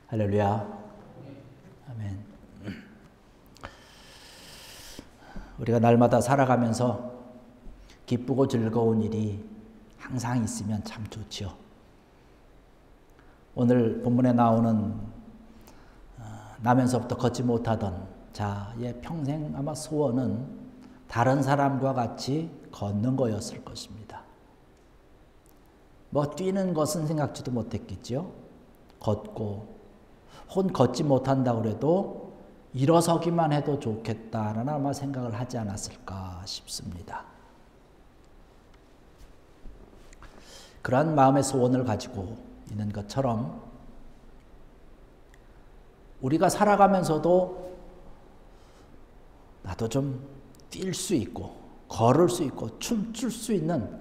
할렐루야. 아멘. 우리가 날마다 살아가면서 기쁘고 즐거운 일이 항상 있으면 참 좋지요. 오늘 본문에 나오는 나면서부터 걷지 못하던 자의 평생 아마 소원은 다른 사람과 같이 걷는 거였을 것입니다. 뭐 뛰는 것은 생각지도 못했겠지요. 걷고 혹은 걷지 못한다고 해도 일어서기만 해도 좋겠다라는 아마 생각을 하지 않았을까 싶습니다. 그러한 마음의 소원을 가지고 있는 것처럼 우리가 살아가면서도 나도 좀 뛸 수 있고 걸을 수 있고 춤출 수 있는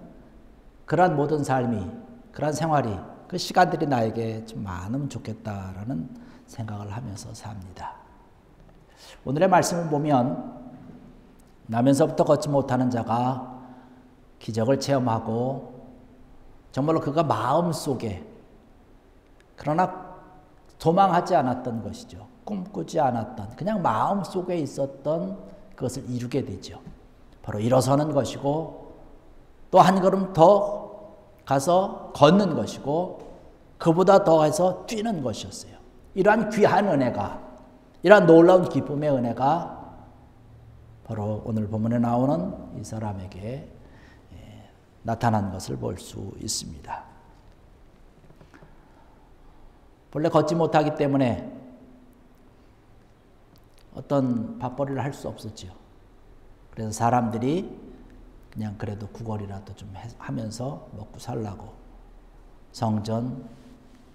그러한 모든 삶이, 그러한 생활이, 그 시간들이 나에게 좀 많으면 좋겠다라는 생각을 하면서 삽니다. 오늘의 말씀을 보면 나면서부터 걷지 못하는 자가 기적을 체험하고 정말로 그가 마음속에 그러나 도망하지 않았던 것이죠. 꿈꾸지 않았던 그냥 마음속에 있었던 그것을 이루게 되죠. 바로 일어서는 것이고 또 한 걸음 더 가서 걷는 것이고 그보다 더 해서 뛰는 것이었어요. 이러한 귀한 은혜가, 이러한 놀라운 기쁨의 은혜가 바로 오늘 본문에 나오는 이 사람에게 나타난 것을 볼 수 있습니다. 본래 걷지 못하기 때문에 어떤 밥벌이를 할 수 없었지요. 그래서 사람들이 그냥 그래도 구걸이라도 좀 하면서 먹고 살라고 성전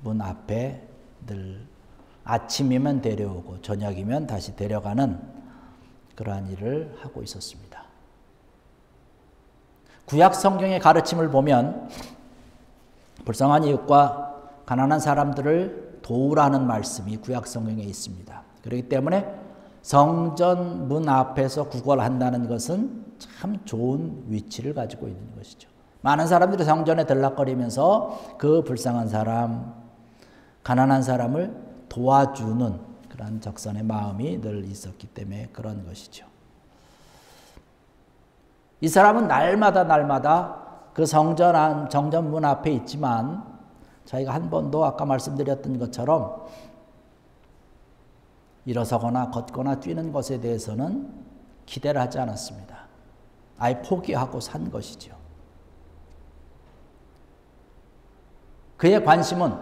문 앞에 늘 아침이면 데려오고 저녁이면 다시 데려가는 그러한 일을 하고 있었습니다. 구약 성경의 가르침을 보면 불쌍한 이웃과 가난한 사람들을 도우라는 말씀이 구약 성경에 있습니다. 그렇기 때문에 성전 문 앞에서 구걸한다는 것은 참 좋은 위치를 가지고 있는 것이죠. 많은 사람들이 성전에 들락거리면서 그 불쌍한 사람, 가난한 사람을 도와주는 그런 적선의 마음이 늘 있었기 때문에 그런 것이죠. 이 사람은 날마다 그 정전 문 앞에 있지만 저희가 한 번도 아까 말씀드렸던 것처럼 일어서거나 걷거나 뛰는 것에 대해서는 기대를 하지 않았습니다. 아예 포기하고 산 것이죠. 그의 관심은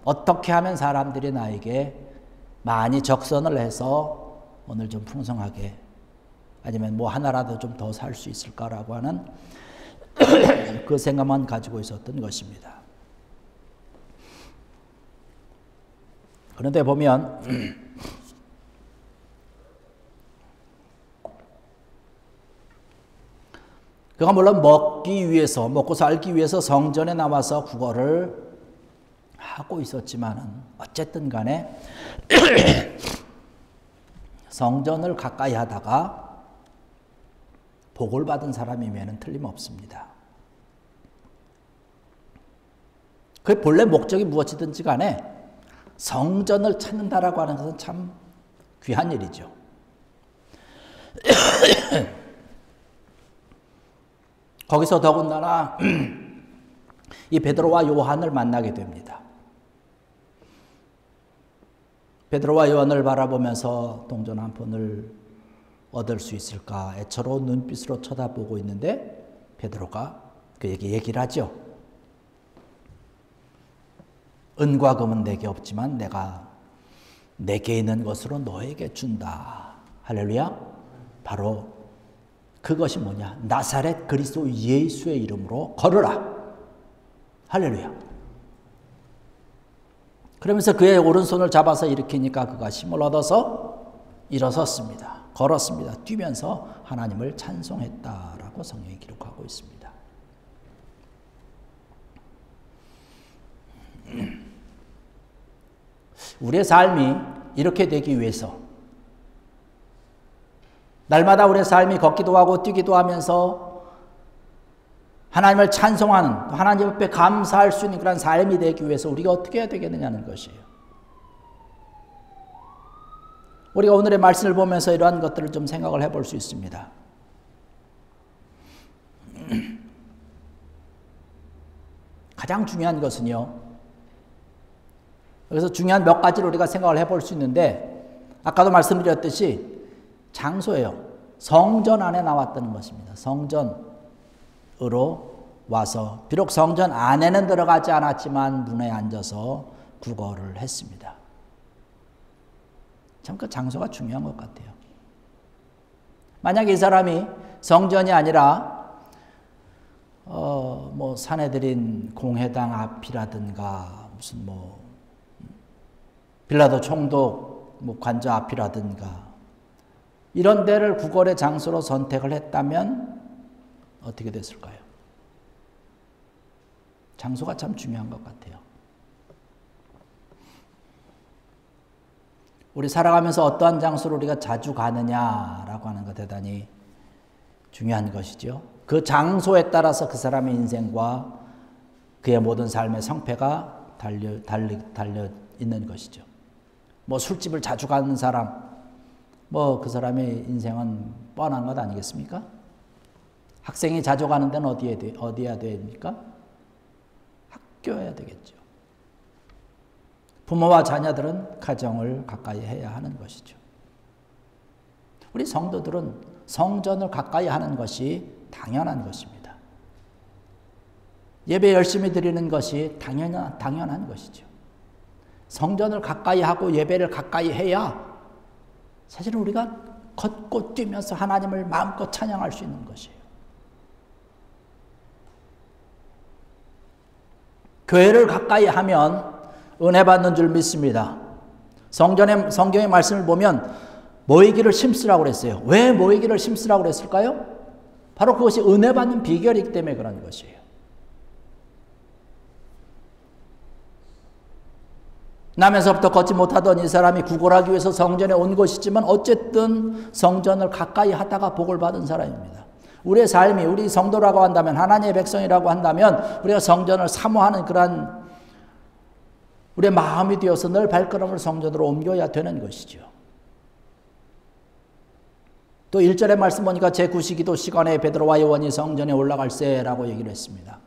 어떻게 하면 사람들이 나에게 많이 적선을 해서 오늘 좀 풍성하게 아니면 뭐 하나라도 좀 더 살 수 있을까라고 하는 그 생각만 가지고 있었던 것입니다. 그런데 보면 그가 물론 먹고 살기 위해서 성전에 나와서 구걸을 하고 있었지만은 어쨌든 간에 성전을 가까이 하다가 복을 받은 사람이면은 틀림없습니다. 그 본래 목적이 무엇이든지 간에 성전을 찾는다라고 하는 것은 참 귀한 일이죠. 거기서 더군다나 이 베드로와 요한을 만나게 됩니다. 베드로와 요한을 바라보면서 동전 한 푼을 얻을 수 있을까 애처로운 눈빛으로 쳐다보고 있는데 베드로가 그에게 얘기를 하죠. 은과 금은 내게 없지만 내게 있는 것으로 너에게 준다. 할렐루야. 바로 그것이 뭐냐? 나사렛 그리스도 예수의 이름으로 걸으라. 할렐루야. 그러면서 그의 오른손을 잡아서 일으키니까 그가 힘을 얻어서 일어섰습니다. 걸었습니다. 뛰면서 하나님을 찬송했다라고 성경이 기록하고 있습니다. 우리의 삶이 이렇게 되기 위해서 날마다 우리의 삶이 걷기도 하고 뛰기도 하면서 하나님을 찬송하는, 하나님 앞에 감사할 수 있는 그런 삶이 되기 위해서 우리가 어떻게 해야 되겠느냐는 것이에요. 우리가 오늘의 말씀을 보면서 이러한 것들을 좀 생각을 해볼 수 있습니다. 가장 중요한 것은요. 그래서 중요한 몇 가지를 우리가 생각을 해볼 수 있는데 아까도 말씀드렸듯이 장소예요. 성전 안에 나왔다는 것입니다. 성전으로 와서 비록 성전 안에는 들어가지 않았지만 문에 앉아서 구걸을 했습니다. 참 그 장소가 중요한 것 같아요. 만약에 이 사람이 성전이 아니라 뭐 사내들인 공회당 앞이라든가 무슨 뭐 빌라도 총독 뭐 관저 앞이라든가 이런 데를 구걸의 장소로 선택을 했다면 어떻게 됐을까요? 장소가 참 중요한 것 같아요. 우리 살아가면서 어떠한 장소로 우리가 자주 가느냐라고 하는 것 대단히 중요한 것이죠. 그 장소에 따라서 그 사람의 인생과 그의 모든 삶의 성패가 달려 있는 것이죠. 뭐 술집을 자주 가는 사람, 뭐 그 사람의 인생은 뻔한 것 아니겠습니까? 학생이 자주 가는 데는 어디야 됩니까? 학교여야 되겠죠. 부모와 자녀들은 가정을 가까이 해야 하는 것이죠. 우리 성도들은 성전을 가까이 하는 것이 당연한 것입니다. 예배 열심히 드리는 것이 당연한 것이죠. 성전을 가까이 하고 예배를 가까이 해야 사실은 우리가 걷고 뛰면서 하나님을 마음껏 찬양할 수 있는 것이에요. 교회를 가까이 하면 은혜 받는 줄 믿습니다. 성경의 말씀을 보면 모이기를 심쓰라고 그랬어요. 왜 모이기를 심쓰라고 그랬을까요? 바로 그것이 은혜 받는 비결이기 때문에 그런 것이에요. 남에서부터 걷지 못하던 이 사람이 구걸하기 위해서 성전에 온 것이지만 어쨌든 성전을 가까이 하다가 복을 받은 사람입니다. 우리의 삶이 우리 성도라고 한다면 하나님의 백성이라고 한다면 우리가 성전을 사모하는 그러한 우리의 마음이 되어서 늘 발걸음을 성전으로 옮겨야 되는 것이죠. 또 1절의 말씀 보니까 제9시기도 시간에 베드로와 요한이 성전에 올라갈세라고 얘기를 했습니다.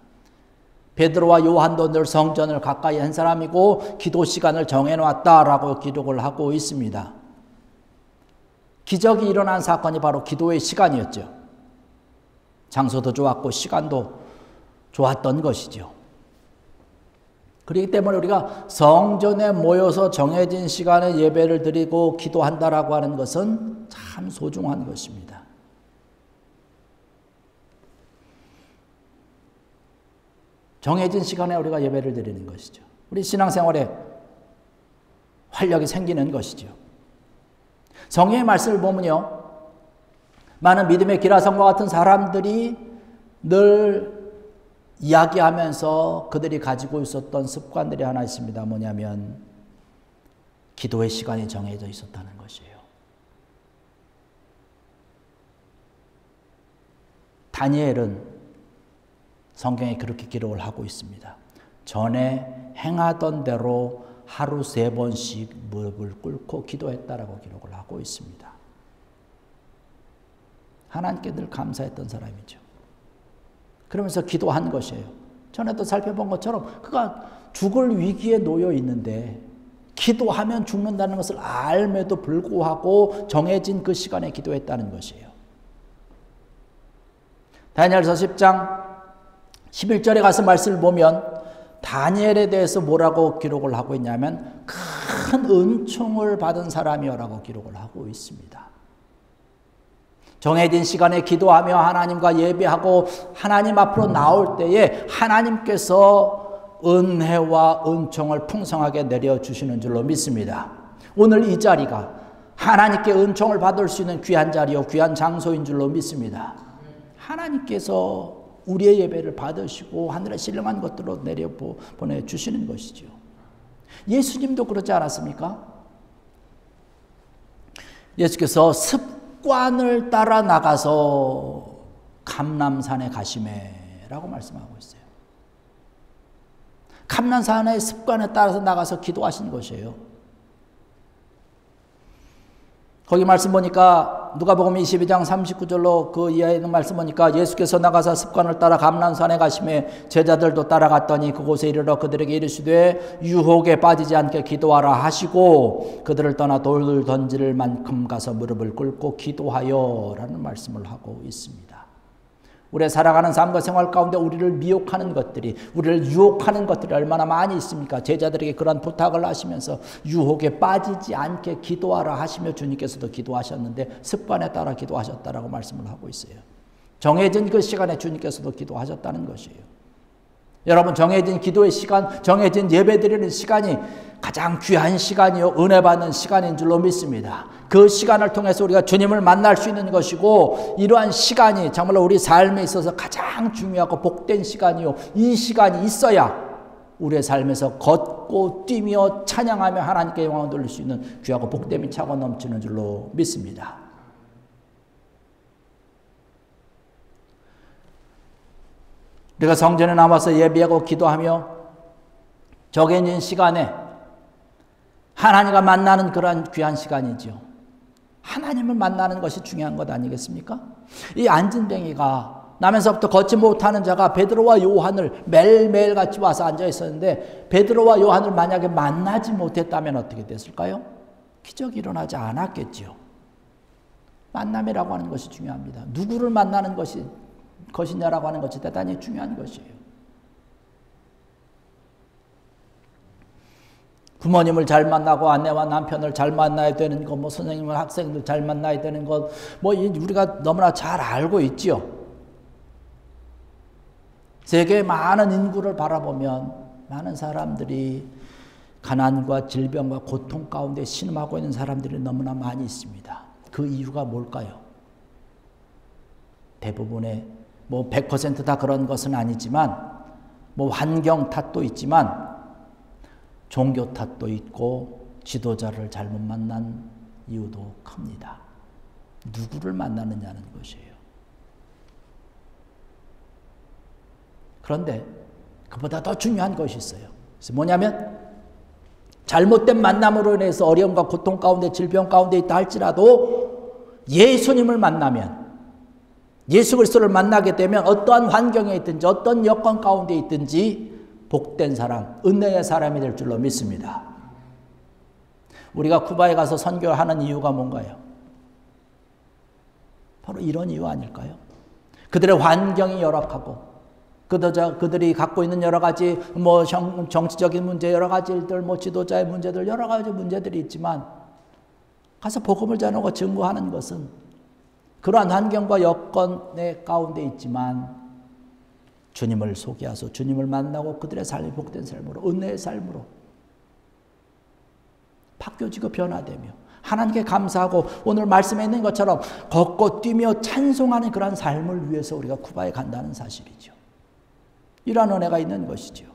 베드로와 요한도 늘 성전을 가까이 한 사람이고 기도 시간을 정해놓았다라고 기록을 하고 있습니다. 기적이 일어난 사건이 바로 기도의 시간이었죠. 장소도 좋았고 시간도 좋았던 것이죠. 그렇기 때문에 우리가 성전에 모여서 정해진 시간에 예배를 드리고 기도한다라고 하는 것은 참 소중한 것입니다. 정해진 시간에 우리가 예배를 드리는 것이죠. 우리 신앙생활에 활력이 생기는 것이죠. 성경의 말씀을 보면요, 많은 믿음의 기라성과 같은 사람들이 늘 이야기하면서 그들이 가지고 있었던 습관들이 하나 있습니다. 뭐냐면 기도의 시간이 정해져 있었다는 것이에요. 다니엘은 성경에 그렇게 기록을 하고 있습니다. 전에 행하던 대로 하루 3번씩 무릎을 꿇고 기도했다라고 기록을 하고 있습니다. 하나님께 늘 감사했던 사람이죠. 그러면서 기도한 것이에요. 전에도 살펴본 것처럼 그가 죽을 위기에 놓여 있는데 기도하면 죽는다는 것을 알매도 불구하고 정해진 그 시간에 기도했다는 것이에요. 다니엘서 10장 11절에 가서 말씀을 보면 다니엘에 대해서 뭐라고 기록을 하고 있냐면 큰 은총을 받은 사람이라고 기록을 하고 있습니다. 정해진 시간에 기도하며 하나님과 예배하고 하나님 앞으로 나올 때에 하나님께서 은혜와 은총을 풍성하게 내려주시는 줄로 믿습니다. 오늘 이 자리가 하나님께 은총을 받을 수 있는 귀한 자리요 귀한 장소인 줄로 믿습니다. 하나님께서 우리의 예배를 받으시고 하늘의 신령한 것들로 보내주시는 것이죠. 예수님도 그러지 않았습니까? 예수께서 습관을 따라 나가서 감람산에 가시매라고 말씀하고 있어요. 감람산의 습관에 따라서 나가서 기도하신 것이에요. 거기 말씀 보니까 누가복음 22장 39절로 그 이하에 있는 말씀 보니까 예수께서 나가사 습관을 따라 감람산에 가시매 제자들도 따라갔더니 그곳에 이르러 그들에게 이르시되 유혹에 빠지지 않게 기도하라 하시고 그들을 떠나 돌을 던질 만큼 가서 무릎을 꿇고 기도하여 라는 말씀을 하고 있습니다. 우리의 살아가는 삶과 생활 가운데 우리를 미혹하는 것들이, 우리를 유혹하는 것들이 얼마나 많이 있습니까? 제자들에게 그런 부탁을 하시면서 유혹에 빠지지 않게 기도하라 하시며 주님께서도 기도하셨는데 습관에 따라 기도하셨다라고 말씀을 하고 있어요. 정해진 그 시간에 주님께서도 기도하셨다는 것이에요. 여러분, 정해진 기도의 시간, 정해진 예배드리는 시간이 가장 귀한 시간이요, 은혜 받는 시간인 줄로 믿습니다. 그 시간을 통해서 우리가 주님을 만날 수 있는 것이고, 이러한 시간이 정말로 우리 삶에 있어서 가장 중요하고 복된 시간이요, 이 시간이 있어야 우리의 삶에서 걷고 뛰며 찬양하며 하나님께 영광을 돌릴 수 있는 귀하고 복됨이 차고 넘치는 줄로 믿습니다. 우리가 성전에 나와서 예배하고 기도하며 정해진 시간에 하나님과 만나는 그러한 귀한 시간이죠. 하나님을 만나는 것이 중요한 것 아니겠습니까? 이 안진뱅이가 나면서부터 걷지 못하는 자가 베드로와 요한을 매일매일 같이 와서 앉아 있었는데 베드로와 요한을 만약에 만나지 못했다면 어떻게 됐을까요? 기적이 일어나지 않았겠지요. 만남이라고 하는 것이 중요합니다. 누구를 만나는 것이냐라고 하는 것이 대단히 중요한 것이에요. 부모님을 잘 만나고 아내와 남편을 잘 만나야 되는 것, 선생님과 학생들 잘 만나야 되는 것, 우리가 너무나 잘 알고 있지요. 세계의 많은 인구를 바라보면 많은 사람들이 가난과 질병과 고통 가운데 신음하고 있는 사람들이 너무나 많이 있습니다. 그 이유가 뭘까요? 대부분의 100% 다 그런 것은 아니지만 환경 탓도 있지만 종교 탓도 있고 지도자를 잘못 만난 이유도 큽니다. 누구를 만나느냐는 것이에요. 그런데 그보다 더 중요한 것이 있어요. 그래서 뭐냐면 잘못된 만남으로 인해서 어려움과 고통 가운데 질병 가운데 있다 할지라도 예수님을 만나면, 예수 그리스도를 만나게 되면 어떠한 환경에 있든지 어떤 여건 가운데 있든지 복된 사람, 은혜의 사람이 될 줄로 믿습니다. 우리가 쿠바에 가서 선교하는 이유가 뭔가요? 바로 이런 이유 아닐까요? 그들의 환경이 열악하고 그들이 갖고 있는 여러 가지 정치적인 문제, 여러 가지 일들, 지도자의 문제들, 여러 가지 문제들이 있지만 가서 복음을 전하고 증거하는 것은 그러한 환경과 여건의 가운데 있지만 주님을 소개하소 주님을 만나고 그들의 삶이 복된 삶으로, 은혜의 삶으로 바뀌어지고 변화되며 하나님께 감사하고 오늘 말씀에 있는 것처럼 걷고 뛰며 찬송하는 그런 삶을 위해서 우리가 쿠바에 간다는 사실이죠. 이러한 은혜가 있는 것이죠.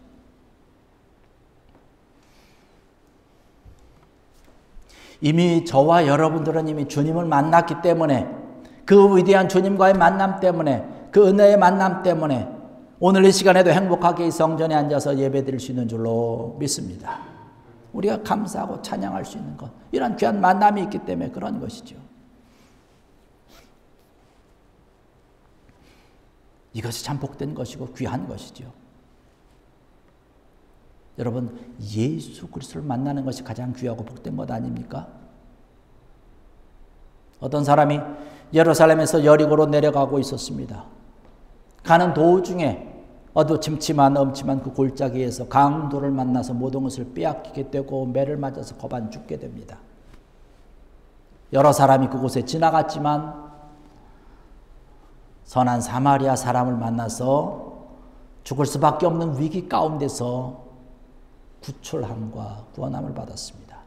이미 저와 여러분들은 이미 주님을 만났기 때문에, 그 위대한 주님과의 만남 때문에, 그 은혜의 만남 때문에 오늘 이 시간에도 행복하게 이 성전에 앉아서 예배드릴 수 있는 줄로 믿습니다. 우리가 감사하고 찬양할 수 있는 것, 이런 귀한 만남이 있기 때문에 그런 것이죠. 이것이 참 복된 것이고 귀한 것이죠. 여러분, 예수 그리스도를 만나는 것이 가장 귀하고 복된 것 아닙니까? 어떤 사람이 예루살렘에서 여리고로 내려가고 있었습니다. 가는 도중에 어두침침한 엄침한 그 골짜기에서 강도를 만나서 모든 것을 빼앗기게 되고 매를 맞아서 거반 죽게 됩니다. 여러 사람이 그곳에 지나갔지만 선한 사마리아 사람을 만나서 죽을 수밖에 없는 위기 가운데서 구출함과 구원함을 받았습니다.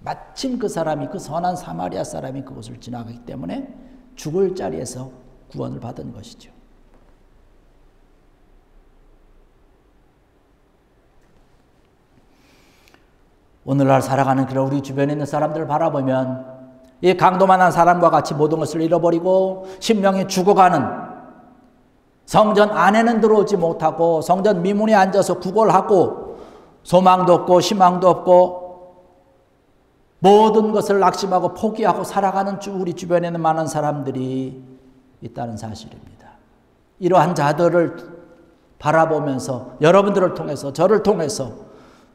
마침 그 사람이, 그 선한 사마리아 사람이 그곳을 지나가기 때문에 죽을 자리에서 구원을 받은 것이죠. 오늘날 살아가는 그런 우리 주변에 있는 사람들을 바라보면 이 강도만한 사람과 같이 모든 것을 잃어버리고 심령이 죽어가는, 성전 안에는 들어오지 못하고 성전 미문에 앉아서 구걸하고 소망도 없고 희망도 없고 모든 것을 낙심하고 포기하고 살아가는 우리 주변에는 많은 사람들이 있다는 사실입니다. 이러한 자들을 바라보면서 여러분들을 통해서 저를 통해서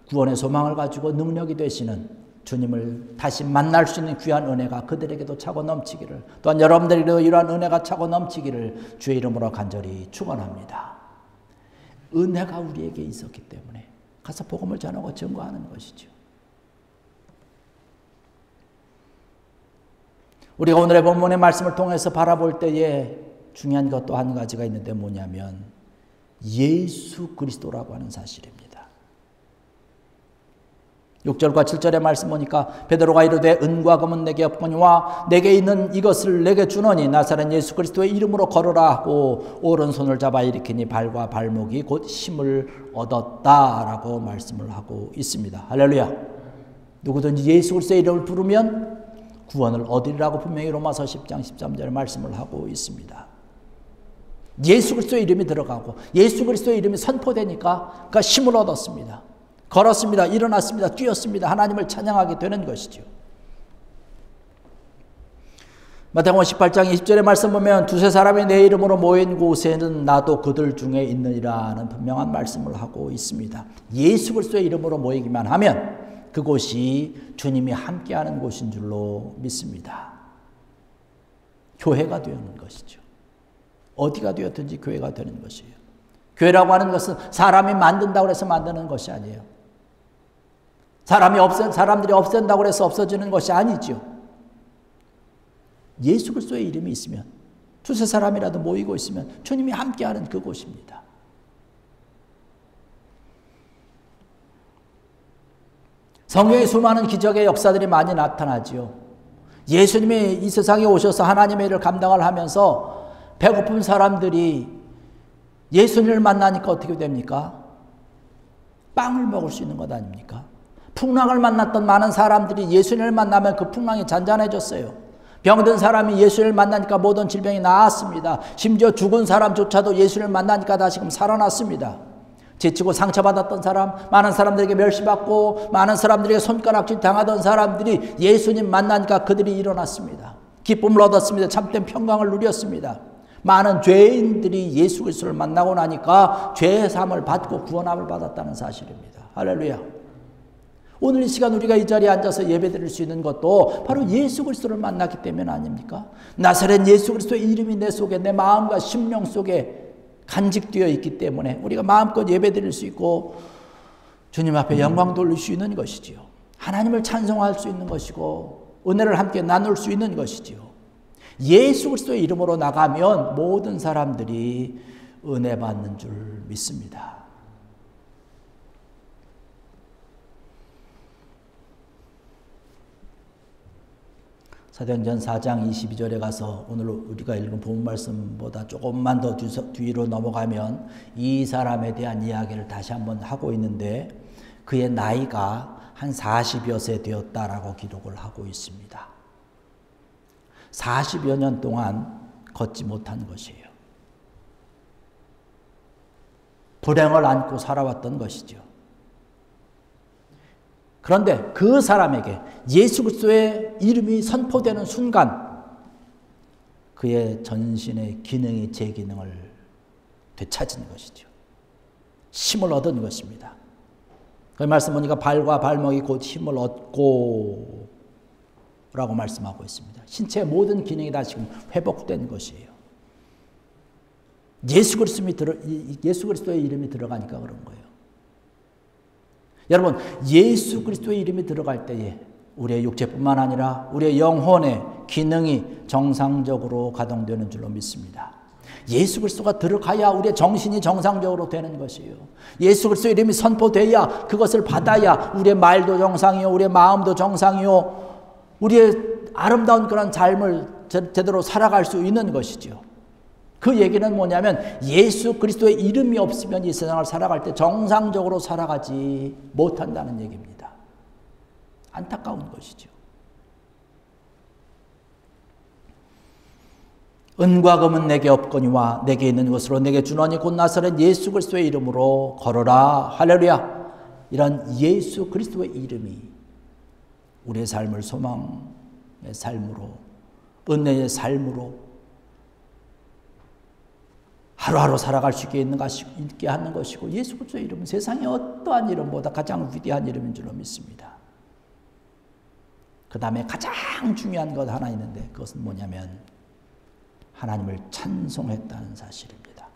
구원의 소망을 가지고 능력이 되시는 주님을 다시 만날 수 있는 귀한 은혜가 그들에게도 차고 넘치기를, 또한 여러분들에게도 이러한 은혜가 차고 넘치기를 주의 이름으로 간절히 축원합니다. 은혜가 우리에게 있었기 때문에 가서 복음을 전하고 증거하는 것이죠. 우리가 오늘의 본문의 말씀을 통해서 바라볼 때에 중요한 것 또 한 가지가 있는데 뭐냐면 예수 그리스도라고 하는 사실입니다. 6절과 7절의 말씀 보니까 베드로가 이르되 은과 금은 내게 없거니와 내게 있는 이것을 내게 주노니 나사렛 예수 그리스도의 이름으로 걸으라 하고 오른손을 잡아 일으키니 발과 발목이 곧 힘을 얻었다라고 말씀을 하고 있습니다. 할렐루야. 누구든지 예수 그리스도의 이름을 부르면 구원을 얻으리라고 분명히 로마서 10장 13절에 말씀을 하고 있습니다. 예수 그리스도의 이름이 들어가고 예수 그리스도의 이름이 선포되니까 그가 힘을 얻었습니다. 걸었습니다. 일어났습니다. 뛰었습니다. 하나님을 찬양하게 되는 것이죠. 마태복음 18장 20절의 말씀 보면 두세 사람이 내 이름으로 모인 곳에는 나도 그들 중에 있느니라는 분명한 말씀을 하고 있습니다. 예수 그리스도의 이름으로 모이기만 하면 그곳이 주님이 함께하는 곳인 줄로 믿습니다. 교회가 되는 것이죠. 어디가 되었든지 교회가 되는 것이에요. 교회라고 하는 것은 사람이 만든다고 해서 만드는 것이 아니에요. 사람들이 없앤다고 해서 없어지는 것이 아니죠. 예수 그리스도의 이름이 있으면, 두세 사람이라도 모이고 있으면 주님이 함께하는 그곳입니다. 성경에 수많은 기적의 역사들이 많이 나타나지요. 예수님이 이 세상에 오셔서 하나님의 일을 감당을 하면서 배고픈 사람들이 예수님을 만나니까 어떻게 됩니까? 빵을 먹을 수 있는 것 아닙니까? 풍랑을 만났던 많은 사람들이 예수님을 만나면 그 풍랑이 잔잔해졌어요. 병든 사람이 예수님을 만나니까 모든 질병이 나았습니다. 심지어 죽은 사람조차도 예수님을 만나니까 다시금 살아났습니다. 지치고 상처받았던 사람, 많은 사람들에게 멸시받고 많은 사람들에게 손가락질 당하던 사람들이 예수님 만나니까 그들이 일어났습니다. 기쁨을 얻었습니다. 참된 평강을 누렸습니다. 많은 죄인들이 예수 그리스도를 만나고 나니까 죄의 사함을 받고 구원함을 받았다는 사실입니다. 할렐루야. 오늘 이 시간 우리가 이 자리에 앉아서 예배드릴 수 있는 것도 바로 예수 그리스도를 만났기 때문 아닙니까? 나사렛 예수 그리스도의 이름이 내 속에, 내 마음과 심령 속에 간직되어 있기 때문에 우리가 마음껏 예배드릴 수 있고 주님 앞에 영광 돌릴 수 있는 것이지요. 하나님을 찬송할 수 있는 것이고 은혜를 함께 나눌 수 있는 것이지요. 예수 그리스도의 이름으로 나가면 모든 사람들이 은혜 받는 줄 믿습니다. 사도행전 4장 22절에 가서 오늘 우리가 읽은 본문 말씀보다 조금만 더 뒤로 넘어가면 이 사람에 대한 이야기를 다시 한번 하고 있는데 그의 나이가 한 40여 세 되었다라고 기록을 하고 있습니다. 40여 년 동안 걷지 못한 것이에요. 불행을 안고 살아왔던 것이죠. 그런데 그 사람에게 예수 그리스도의 이름이 선포되는 순간 그의 전신의 기능이 제 기능을 되찾은 것이죠. 힘을 얻은 것입니다. 그 말씀 보니까 발과 발목이 곧 힘을 얻고 라고 말씀하고 있습니다. 신체의 모든 기능이 다시금 회복된 것이에요. 예수 그리스도의 이름이 들어가니까 그런 거예요. 여러분, 예수 그리스도의 이름이 들어갈 때에 우리의 육체뿐만 아니라 우리의 영혼의 기능이 정상적으로 가동되는 줄로 믿습니다. 예수 그리스도가 들어가야 우리의 정신이 정상적으로 되는 것이에요. 예수 그리스도의 이름이 선포돼야 그것을 받아야 우리의 말도 정상이요, 우리의 마음도 정상이요, 우리의 아름다운 그런 삶을 제대로 살아갈 수 있는 것이죠. 그 얘기는 뭐냐면 예수 그리스도의 이름이 없으면 이 세상을 살아갈 때 정상적으로 살아가지 못한다는 얘기입니다. 안타까운 것이죠. 은과 금은 내게 없거니와 내게 있는 것으로 내게 주노니 곧 나사렛 예수 그리스도의 이름으로 걸어라. 할렐루야. 이런 예수 그리스도의 이름이 우리의 삶을 소망의 삶으로, 은혜의 삶으로 하루하루 살아갈 수 있게 하는 것이고, 예수 그리스도의 이름은 세상의 어떠한 이름보다 가장 위대한 이름인 줄로 믿습니다. 그 다음에 가장 중요한 것 하나 있는데, 그것은 뭐냐면 하나님을 찬송했다는 사실입니다.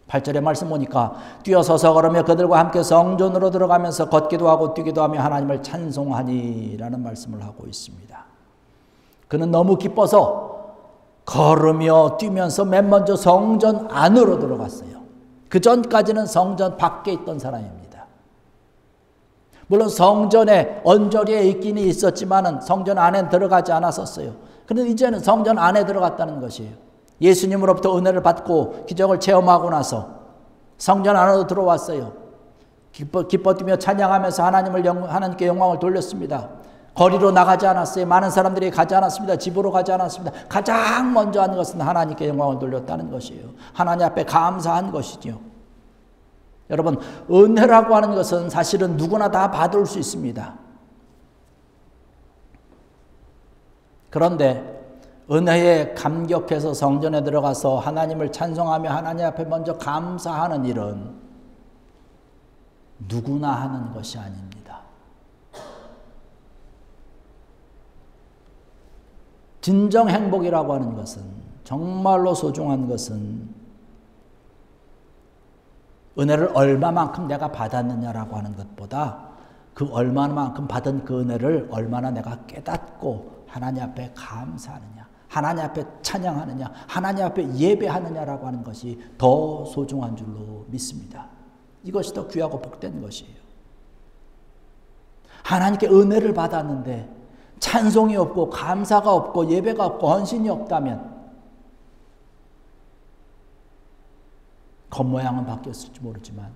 8절의 말씀 보니까 뛰어서서 걸으며 그들과 함께 성전으로 들어가면서 걷기도 하고 뛰기도 하며 하나님을 찬송하니 라는 말씀을 하고 있습니다. 그는 너무 기뻐서 걸으며 뛰면서 맨 먼저 성전 안으로 들어갔어요. 그 전까지는 성전 밖에 있던 사람입니다. 물론 성전에 언저리에 있긴 있었지만은 성전 안에 들어가지 않았었어요. 그런데 이제는 성전 안에 들어갔다는 것이에요. 예수님으로부터 은혜를 받고 기적을 체험하고 나서 성전 안으로 들어왔어요. 기뻐 뛰며 찬양하면서 하나님께 영광을 돌렸습니다. 거리로 나가지 않았어요. 많은 사람들이 가지 않았습니다. 집으로 가지 않았습니다. 가장 먼저 한 것은 하나님께 영광을 돌렸다는 것이에요. 하나님 앞에 감사한 것이죠. 여러분, 은혜라고 하는 것은 사실은 누구나 다 받을 수 있습니다. 그런데 은혜에 감격해서 성전에 들어가서 하나님을 찬송하며 하나님 앞에 먼저 감사하는 일은 누구나 하는 것이 아닙니다. 진정 행복이라고 하는 것은, 정말로 소중한 것은 은혜를 얼마만큼 내가 받았느냐라고 하는 것보다 그 얼마만큼 받은 그 은혜를 얼마나 내가 깨닫고 하나님 앞에 감사하느냐, 하나님 앞에 찬양하느냐, 하나님 앞에 예배하느냐라고 하는 것이 더 소중한 줄로 믿습니다. 이것이 더 귀하고 복된 것이에요. 하나님께 은혜를 받았는데 찬송이 없고 감사가 없고 예배가 없고 헌신이 없다면 겉모양은 바뀌었을지 모르지만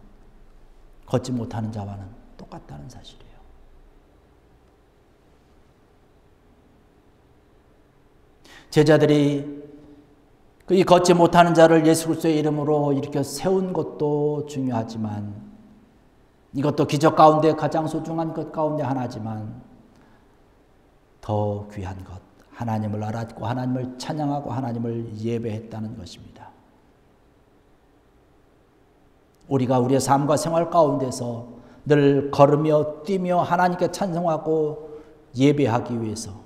걷지 못하는 자와는 똑같다는 사실이에요. 제자들이 이 걷지 못하는 자를 예수 그리스도의 이름으로 일으켜 세운 것도 중요하지만, 이것도 기적 가운데 가장 소중한 것 가운데 하나지만, 더 귀한 것, 하나님을 알았고 하나님을 찬양하고 하나님을 예배했다는 것입니다. 우리가 우리의 삶과 생활 가운데서 늘 걸으며 뛰며 하나님께 찬송하고 예배하기 위해서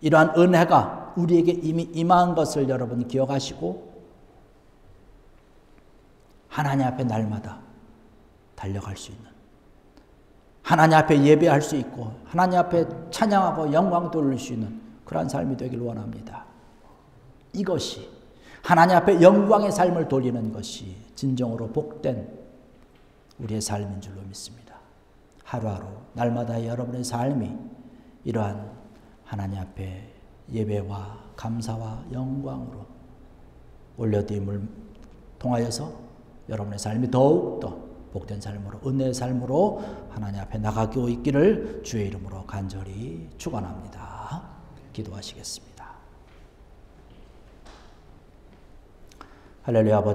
이러한 은혜가 우리에게 이미 임한 것을 여러분 기억하시고 하나님 앞에 날마다 달려갈 수 있는, 하나님 앞에 예배할 수 있고 하나님 앞에 찬양하고 영광 돌릴 수 있는 그러한 삶이 되길 원합니다. 이것이 하나님 앞에 영광의 삶을 돌리는 것이 진정으로 복된 우리의 삶인 줄로 믿습니다. 하루하루 날마다 여러분의 삶이 이러한 하나님 앞에 예배와 감사와 영광으로 올려드림을 통하여서 여러분의 삶이 더욱더 복된 삶으로, 은혜의 삶으로 하나님 앞에 나가고 있기를 주의 이름으로 간절히 축원합니다. 기도하시겠습니다. 할렐루야. 아버지